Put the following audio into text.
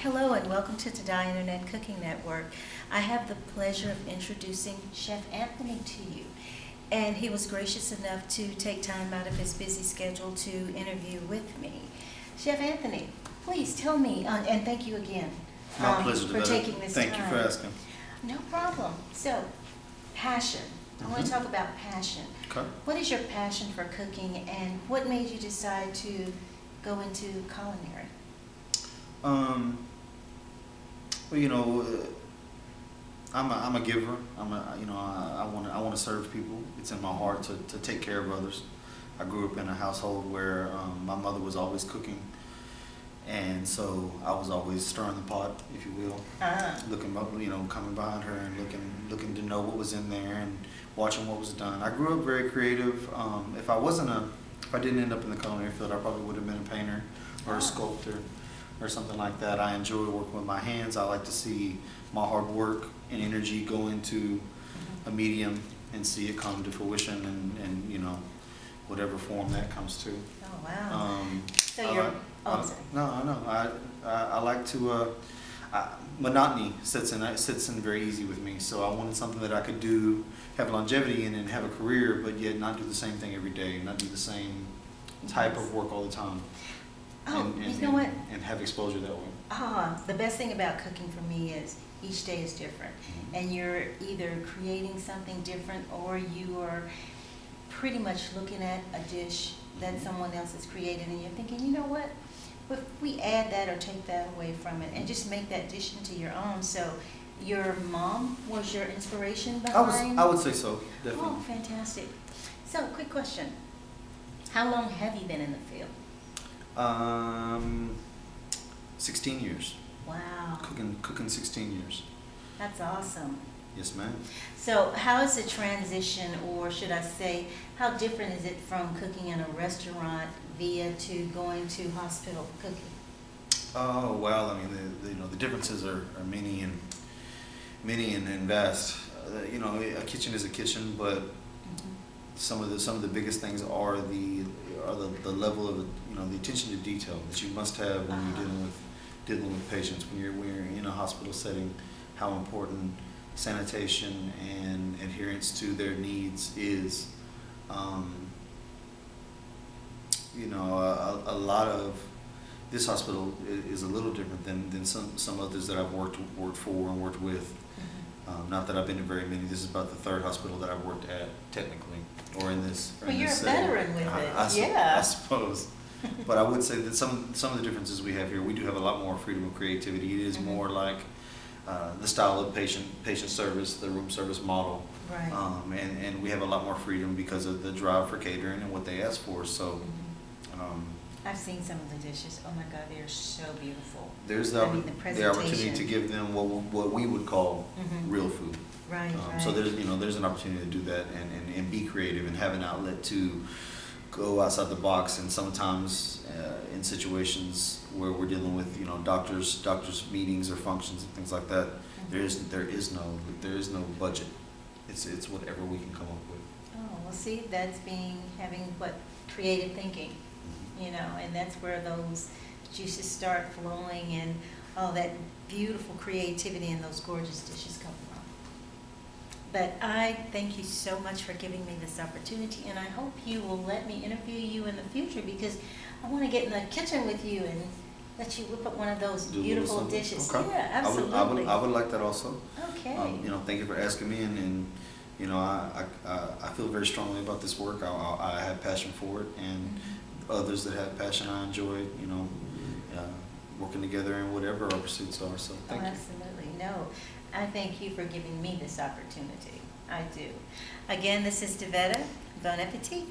Hello and welcome to Today Internet Cooking Network. I have the pleasure of introducing Chef Anthony to you. And he was gracious enough to take time out of his busy schedule to interview with me. Chef Anthony, please tell me, and thank you again My pleasure, for Devetta. taking this time. Thank you for asking. No problem. So, passion. I want to talk about passion. Okay. What is your passion for cooking and what made you decide to go into culinary? Well, I'm a giver. I want to serve people. It's in my heart to take care of others. I grew up in a household where my mother was always cooking, and so I was always stirring the pot, if you will, looking up, coming behind her and looking to know what was in there and watching what was done. I grew up very creative. If I didn't end up in the culinary field, I probably would have been a painter or a sculptor or something like that. I enjoy working with my hands. I like to see my hard work and energy go into a medium and see it come to fruition and whatever form that comes to. Oh, wow. So I you're, like- sorry. No. I like to, monotony sits in very easy with me. So I wanted something that I could do, have longevity in and have a career, but yet not do the same thing every day, not do the same type of work all the time. Oh, you know what? And have exposure that way. The best thing about cooking for me is each day is different. And you're either creating something different or you are pretty much looking at a dish that someone else has created and you're thinking, you know what? If we add that or take that away from it and just make that dish into your own. So your mom was your inspiration behind? I would say so, definitely. Oh, fantastic. So, quick question. How long have you been in the field? 16 years. Wow, Cooking 16 years. that's awesome. Yes, ma'am. So how is the transition, or should I say, how different is it from cooking in a restaurant to going to hospital cooking? Oh well, I mean the differences are many and vast. A kitchen is a kitchen, but some of the biggest things are the level of the attention to detail that you must have when you're dealing with patients. When you're in a hospital setting, how important sanitation and adherence to their needs is. A lot of this hospital is a little different than some others that I've worked for and worked with. Not that I've been to very many. This is about the third hospital that I've worked at, technically, or in this. Well, you're a veteran with it. I suppose. But I would say that some of the differences we have here, we do have a lot more freedom of creativity. It is more like the style of patient service, the room service model. Right. And we have a lot more freedom because of the drive for catering and what they ask for. So. I've seen some of the dishes. Oh my God, they are so beautiful. There's the the opportunity to give them what we would call real food. Right, right. So there's an opportunity to do that and be creative and have an outlet to go outside the box. And sometimes in situations where we're dealing with doctors meetings or functions and things like that, there is no budget. It's whatever we can come up with. Oh, well, see, that's having creative thinking. And that's where those juices start flowing and all that beautiful creativity and those gorgeous dishes come from. But I thank you so much for giving me this opportunity, and I hope you will let me interview you in the future because I want to get in the kitchen with you and let you whip up one of those beautiful dishes. Okay. Yeah, absolutely. I would like that also. Okay. Thank you for asking me, and I feel very strongly about this work. I have passion for it, and others that have passion, I enjoy, working together in whatever our pursuits are. So thank you. Absolutely. No, I thank you for giving me this opportunity. I do. Again, this is Devetta. Bon appetit.